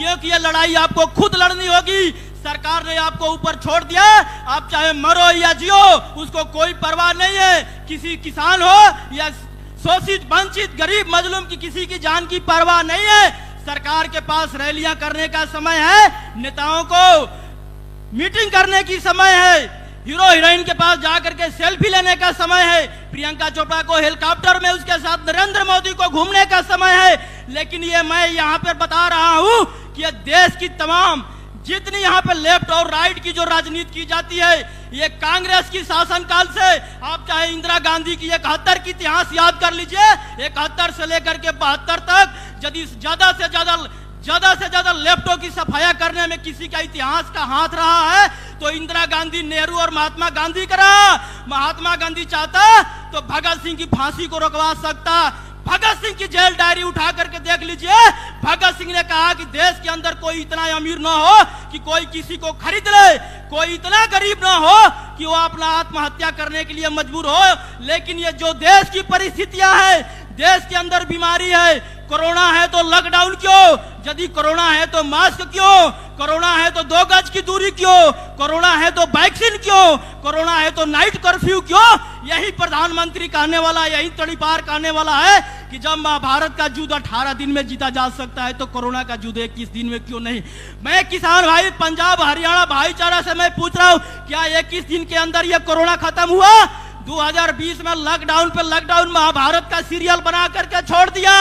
क्योंकि ये लड़ाई आपको खुद लड़नी होगी। सरकार ने आपको ऊपर छोड़ दिया, आप चाहे मरो या जियो, उसको कोई परवाह नहीं है। किसी किसान हो या शोषित वंचित गरीब मजलूम की किसी की जान की परवाह नहीं है। सरकार के पास रैलियां करने का समय है, नेताओं को मीटिंग करने की समय है, हीरो हीरोइन के पास जाकर के सेल्फी लेने का समय है, प्रियंका चोपड़ा को हेलीकॉप्टर में उसके साथ नरेंद्र मोदी को घूमने का समय है। लेकिन ये मैं यहाँ पे बता रहा हूँ कि ये देश की तमाम जितनी यहाँ पे लेफ्ट और राइट की जो राजनीति की जाती है, ये कांग्रेस की शासनकाल से, आप चाहे इंदिरा गांधी की 71 की इतिहास याद कर लीजिए, 71 से लेकर के 72 तक यदि ज्यादा से ज्यादा लेफ्टों की सफाया करने में किसी का इतिहास का हाथ रहा है तो इंदिरा गांधी, नेहरू और महात्मा गांधी का रहा। महात्मा गांधी चाहता तो भगत सिंह की फांसी को रोकवा सकता। भगत सिंह की जेल डायरी उठा करके देख लीजिए। भगत सिंह ने कहा कि देश के अंदर कोई इतना अमीर ना हो कि कोई किसी को खरीद ले, कोई इतना गरीब ना हो कि वो अपना आत्महत्या करने के लिए मजबूर हो। लेकिन ये जो देश की परिस्थितियां हैं, देश के अंदर बीमारी है, कोरोना है तो लॉकडाउन क्यों, यदि कोरोना है तो मास्क क्यों, कोरोना है तो 2 गज की दूरी क्यों, कोरोना है तो वैक्सीन क्यों, कोरोना है तो नाइट कर्फ्यू क्यों। यही प्रधानमंत्री कहने वाला, यही तड़ीपार कहने वाला है कि जब महाभारत का युद्ध 18 दिन में जीता जा सकता है तो कोरोना का युद्ध 21 दिन में क्यों नहीं। मैं किसान भाई, पंजाब हरियाणा भाईचारा से मैं पूछ रहा हूं, क्या 21 दिन के अंदर यह कोरोना खत्म हुआ? 2020 में लॉकडाउन पे लॉकडाउन महाभारत का सीरियल बना करके छोड़ दिया।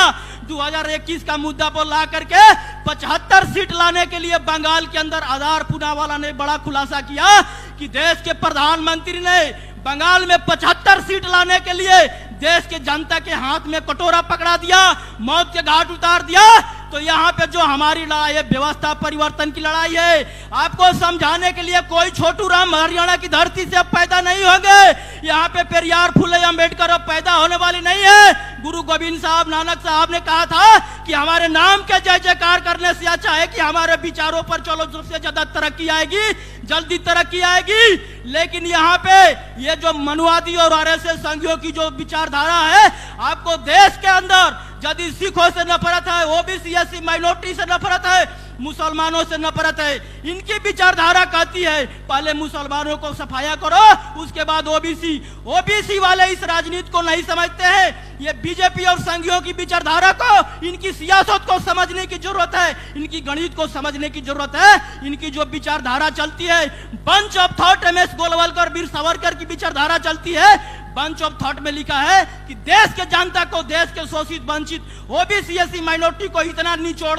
2021 का मुद्दा पर ला करके 75 सीट लाने के लिए बंगाल के अंदर आधार पूनावाला ने बड़ा खुलासा किया कि देश के प्रधानमंत्री ने बंगाल में 75 सीट लाने के लिए देश के जनता के हाथ में कटोरा पकड़ा दिया, मौत के घाट उतार दिया। तो यहाँ पे जो हमारी लड़ाई है, व्यवस्था परिवर्तन की लड़ाई है। आपको समझाने के लिए कोई छोटू राम हरियाणा की धरती से अब पैदा नहीं होंगे। यहाँ पे पेरियार, फुले आंबेडकर अब पैदा होने वाली नहीं है। गुरु गोविंद साहब, नानक साहब ने कहा था कि हमारे नाम के जय जयकार करने से अच्छा है कि हमारे विचारों पर चलो, सबसे ज्यादा तरक्की आएगी, जल्दी तरक्की आएगी। लेकिन यहाँ पे ये जो मनुवादी और आरएसएस संघियों की जो विचारधारा है, आपको देश के अंदर यदि सिखों से नफरत है, ओबीसी एससी माइनॉरिटी से नफरत है, मुसलमानों से नफरत है, इनकी विचारधारा कहती है पहले मुसलमानों को सफाया करो, उसके बाद ओबीसी वाले इस राजनीति को नहीं समझते हैं। ये बीजेपी और संघियों की विचारधारा को, इनकी सियासत को समझने की जरूरत है, इनकी गणित को समझने की जरूरत है। इनकी जो विचारधारा चलती है, bunch of thought, MS Golwalkar, Veer Savarkar की विचारधारा चलती है। बंच ऑफ थॉट में लिखा है कि देश के जनता को, देश के शोषित वंचित ओबीसी एससी माइनॉरिटी को इतना निचोड़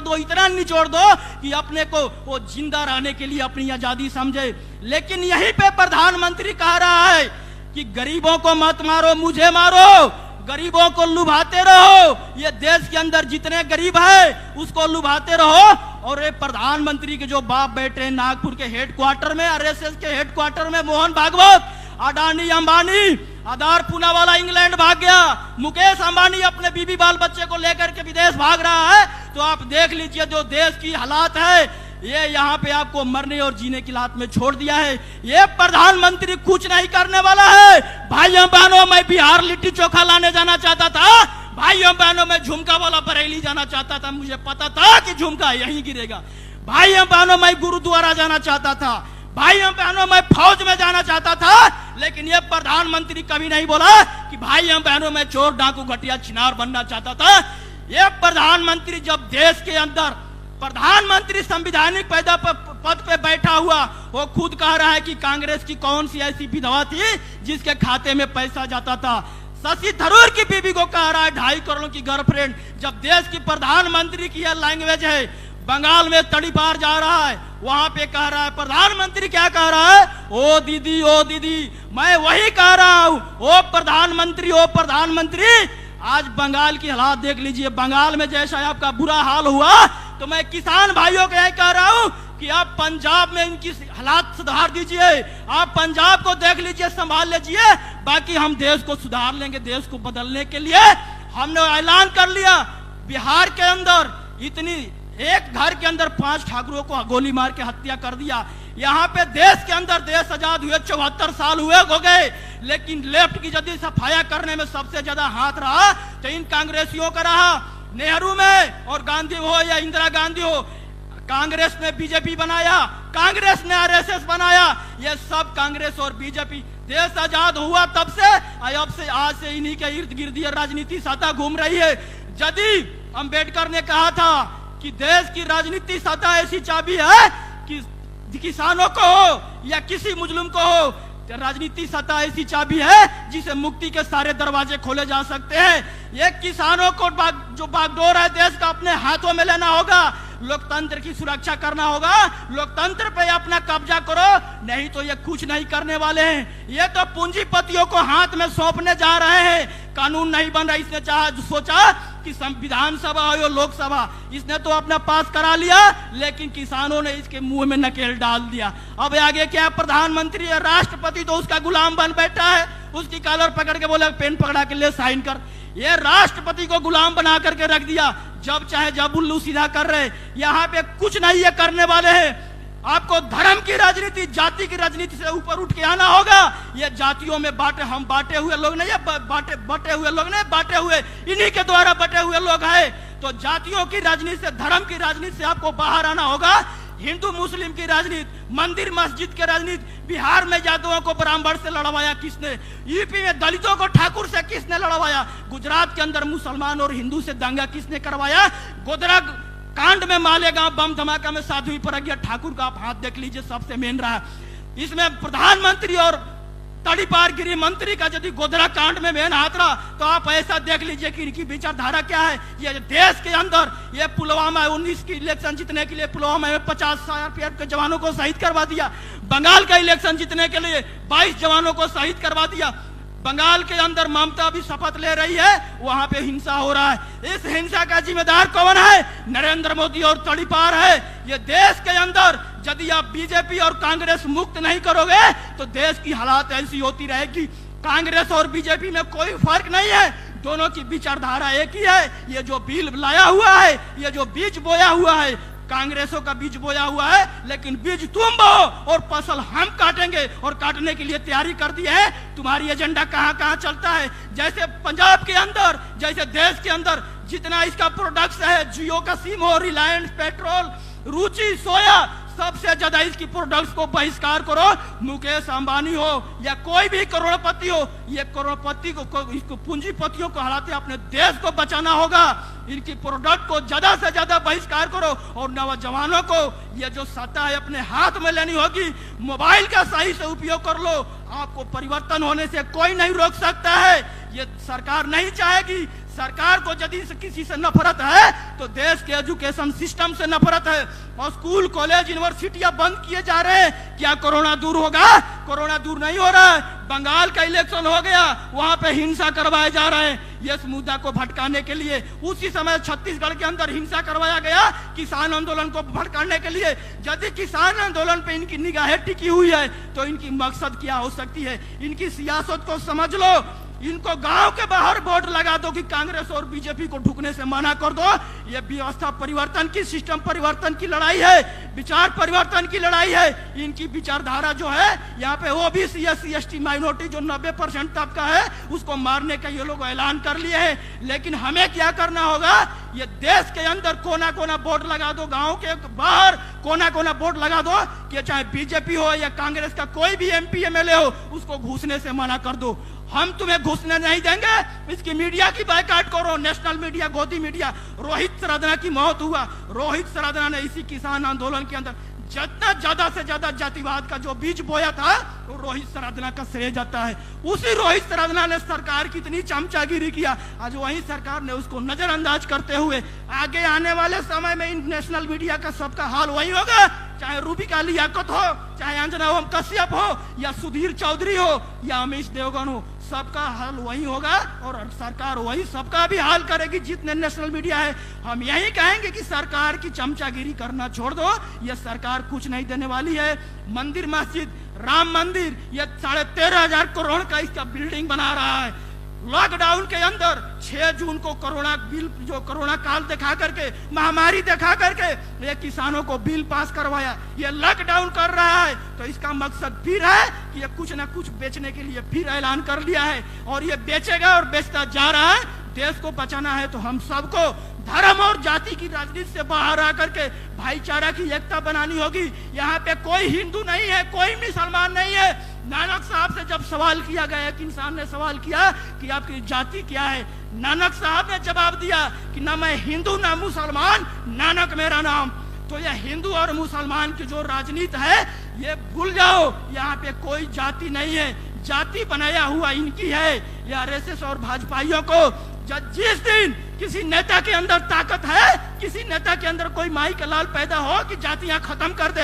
दो कि अपने को वो जिंदा रहने के लिए अपनी आजादी समझे। लेकिन यहीं पे प्रधानमंत्री कह रहा है कि गरीबों को मत मारो, मुझे मारो, गरीबों को लुभाते रहो। ये देश के अंदर जितने गरीब है उसको लुभाते रहो। और ये प्रधानमंत्री के जो बाप बेटे नागपुर के हेडक्वार्टर में, आरएसएस के हेडक्वार्टर में मोहन भागवत, अडानी अंबानी, आधार पूनावाला इंग्लैंड भाग गया, मुकेश अंबानी अपने बीबी बाल बच्चे को लेकर के विदेश भाग रहा है। तो आप देख लीजिए जो देश की हालात है, ये यहाँ पे आपको मरने और जीने की हालत में छोड़ दिया है। ये प्रधानमंत्री कुछ नहीं करने वाला है। भाइयों बहनों, मैं बिहार लिट्टी चोखा लाने जाना चाहता था, भाइयों बहनों, मैं झुमका वाला बरेली जाना चाहता था, मुझे पता था कि झुमका यहीं गिरेगा। भाइयों बहनों, मैं गुरुद्वारा जाना चाहता था, भाइयों बहनों, मैं फौज में जाना चाहता था। लेकिन ये प्रधानमंत्री कभी नहीं बोला कि भाइयों बहनों, मैं चोर डाकू घटिया चिनार बनना चाहता था। ये प्रधानमंत्री जब देश के अंदर प्रधानमंत्री संविधानिक पद पे बैठा हुआ, वो खुद कह रहा है कि कांग्रेस की कौन सी ऐसी विधवा थी जिसके खाते में पैसा जाता था। शशि थरूर की बीबी को कह रहा है 2.5 करोड़ की गर्लफ्रेंड। जब देश की प्रधानमंत्री की यह लैंग्वेज है, बंगाल में तड़ीपार जा रहा है, वहां पे कह रहा है प्रधानमंत्री, क्या कह रहा है, ओ दीदी, मैं वही कह रहा हूं, ओ प्रधानमंत्री। आज बंगाल की हालात देख लीजिए। बंगाल में जैसा आपका बुरा हाल हुआ, तो मैं किसान भाइयों को यही कह रहा हूं कि आप पंजाब में इनकी हालात सुधार दीजिए, आप पंजाब को देख लीजिए, संभाल लीजिए, बाकी हम देश को सुधार लेंगे। देश को बदलने के लिए हमने ऐलान कर लिया। बिहार के अंदर एक घर के अंदर 5 ठाकुरों को गोली मार के हत्या कर दिया। यहाँ पे देश के अंदर देश आजाद हुए 74 साल हो गए, लेकिन लेफ्ट की यदि सफाया करने में सबसे ज्यादा हाथ रहा तो इन कांग्रेसियों का रहा। नेहरू में और गांधी हो या इंदिरा गांधी हो, कांग्रेस ने बीजेपी बनाया, कांग्रेस ने आरएसएस बनाया, ये सब कांग्रेस और बीजेपी। देश आजाद हुआ तब से, अब से आज से इन्हीं के इर्द गिर्द ये राजनीति सत्ता घूम रही है। यदि अंबेडकर ने कहा था कि देश की राजनीति सत्ता ऐसी चाबी है कि किसानों को हो या किसी मुजलुम को हो, राजनीति सत्ता ऐसी चाबी है जिसे मुक्ति के सारे दरवाजे खोले जा सकते हैं। ये किसानों को जो बागडोर है देश का अपने हाथों में लेना होगा, लोकतंत्र की सुरक्षा करना होगा, लोकतंत्र पे अपना कब्जा करो, नहीं तो ये कुछ नहीं करने वाले हैं। ये तो पूंजीपतियों को हाथ में सौंपने जा रहे हैं। कानून नहीं बन रहा, इसने सोचा कि संविधान सभा हो या लोकसभा, इसने तो अपना पास करा लिया, लेकिन किसानों ने इसके मुंह में नकेल डाल दिया। अब आगे क्या, प्रधानमंत्री या राष्ट्रपति तो उसका गुलाम बन बैठा है, उसकी कॉलर पकड़ के बोले पेन पकड़ा के ले साइन कर। ये राष्ट्रपति को गुलाम बना करके रख दिया, जब चाहे जब उल्लू सीधा कर रहे। यहाँ पे कुछ नहीं ये करने वाले हैं। आपको धर्म की राजनीति, जाति की राजनीति से ऊपर उठ के आना होगा। ये जातियों में हम बांटे हुए लोग नहीं है, बटे हुए लोग नहीं, बांटे हुए इन्हीं के द्वारा बटे हुए लोग हैं। तो जातियों की राजनीति से, धर्म की राजनीति से आपको बाहर आना होगा। हिंदू मुस्लिम की राजनीति, मंदिर मस्जिद की राजनीति, बिहार में यादवों को ब्राह्मण से लड़वाया किसने, यूपी में दलितों को ठाकुर से किसने लड़वाया, गुजरात के अंदर मुसलमान और हिंदू से दंगा किसने करवाया, गोधरा कांड में मालेगांव बम धमाका में साध्वी प्रज्ञा ठाकुर का आप हाथ देख लीजिए, सबसे मेन रहा। इसमें प्रधानमंत्री और तड़ीपार गृह मंत्री का यदि गोधरा कांड में मेन हाथ रहा, तो आप ऐसा देख लीजिए कि इनकी विचारधारा क्या है। ये देश के अंदर ये पुलवामा 19 की इलेक्शन जीतने के लिए पुलवामा में 50 सीआरपीएफ के जवानों को शहीद करवा दिया। बंगाल का इलेक्शन जीतने के लिए 22 जवानों को शहीद करवा दिया। बंगाल के अंदर ममता भी शपथ ले रही है, वहां पे हिंसा हो रहा है। इस हिंसा का जिम्मेदार कौन है? नरेंद्र मोदी और तड़ीपार है। ये देश के अंदर यदि आप बीजेपी और कांग्रेस मुक्त नहीं करोगे तो देश की हालात ऐसी होती रहेगी। कांग्रेस और बीजेपी में कोई फर्क नहीं है, दोनों की विचारधारा एक ही है। ये जो बिल लाया हुआ है, ये जो बीज बोया हुआ है, कांग्रेसों का बीज बोया हुआ है, लेकिन बीज तुम बो और फसल हम काटेंगे, और काटने के लिए तैयारी कर दी है। तुम्हारी एजेंडा कहां कहां चलता है। जैसे पंजाब के अंदर, जैसे देश के अंदर जितना इसका प्रोडक्ट्स है, जियो का सिम हो, रिलायंस पेट्रोल, रुचि सोया, सबसे ज्यादा इसकी प्रोडक्ट्स को बहिष्कार करो। मुकेश अंबानी हो या कोई भी करोड़पति हो, ये करोड़पति को पूंजीपतियों को हराते अपने देश को बचाना होगा। इनकी प्रोडक्ट को ज्यादा से ज्यादा बहिष्कार करो, और नौजवानों को ये जो सत्ता है अपने हाथ में लेनी होगी। मोबाइल का सही से उपयोग कर लो, आपको परिवर्तन होने से कोई नहीं रोक सकता है। ये सरकार नहीं चाहेगी। सरकार को यदि किसी से नफरत है तो देश के एजुकेशन सिस्टम से नफरत है, और स्कूल कॉलेज यूनिवर्सिटियां बंद किए जा रहे हैं। क्या कोरोना दूर होगा? कोरोना दूर नहीं हो रहा है। बंगाल का इलेक्शन हो गया, वहां पे हिंसा करवाए जा रहे हैं इस मुद्दा को भटकाने के लिए। उसी समय छत्तीसगढ़ के अंदर हिंसा करवाया गया किसान आंदोलन को भड़काने के लिए। यदि किसान आंदोलन पे इनकी निगाहें टिकी हुई है तो इनकी मकसद क्या हो सकती है? इनकी सियासत को समझ लो। इनको गांव के बाहर बोर्ड लगा दो कि कांग्रेस और बीजेपी को ढुकने से मना कर दो। ये व्यवस्था परिवर्तन की, सिस्टम परिवर्तन की लड़ाई है, विचार परिवर्तन की लड़ाई है। इनकी विचारधारा जो है, यहाँ पे ओबीसी एससी एसटी माइनॉरिटी जो 90% तबका है, उसको मारने का ये लोग ऐलान कर लिए हैं। लेकिन हमें क्या करना होगा? ये देश के अंदर कोना कोना बोर्ड लगा दो, गांव के बाहर कोना कोना बोर्ड लगा दो कि चाहे बीजेपी हो या कांग्रेस का कोई भी एमपी एमएलए हो, उसको घुसने से मना कर दो। हम तुम्हें घुसने नहीं देंगे। इसकी मीडिया की बायकॉट करो, नेशनल मीडिया, गोदी मीडिया। रोहित सरदना की मौत हुआ, रोहित सरदना ने इसी किसान आंदोलन के अंदर जितना ज्यादा से ज्यादा जातिवाद का जो बीज बोया था, वो रोहित सरदना का श्रेय जाता है। उसी रोहित सरदना ने सरकार की इतनी चमचागिरी किया, आज वही सरकार ने उसको नजरअंदाज करते हुए आगे आने वाले समय में इन नेशनल मीडिया का सबका हाल वही होगा। चाहे रूबिका लियाकत हो, चाहे अंजना ओम कश्यप हो, या सुधीर चौधरी हो, या अमीश देवगन हो, सबका हाल वही होगा। और सरकार वही सबका भी हाल करेगी, जितने नेशनल मीडिया है। हम यही कहेंगे कि सरकार की चमचागिरी करना छोड़ दो। ये सरकार कुछ नहीं देने वाली है। मंदिर मस्जिद, राम मंदिर, ये 13,500 करोड़ का इसका बिल्डिंग बना रहा है। लॉकडाउन के अंदर 6 जून को कोरोना बिल, जो कोरोना काल दिखा करके, महामारी दिखा करके ये किसानों को बिल पास करवाया। ये लॉकडाउन कर रहा है तो इसका मकसद फिर है कि ये कुछ ना कुछ बेचने के लिए फिर ऐलान कर लिया है, और ये बेचेगा और बेचता जा रहा है। देश को बचाना है तो हम सबको धर्म और जाति की राजनीति से बाहर आकर के भाईचारा की एकता बनानी होगी। यहाँ पे कोई हिंदू नहीं है, कोई मुसलमान नहीं है। नानक साहब से जब सवाल किया गया, एक इंसान ने सवाल किया कि आपकी जाति क्या है, नानक साहब ने जवाब दिया कि ना मैं हिंदू ना मुसलमान, नानक मेरा नाम। तो यह हिंदू और मुसलमान की जो राजनीति है ये भूल जाओ, यहाँ पे कोई जाति नहीं है, जाति बनाया हुआ इनकी है। यह आरएसएस और भाजपाइयों को जिस दिन किसी नेता के अंदर ताकत है, किसी नेता के अंदर कोई माई का लाल पैदा हो कि जातियां खत्म कर दे,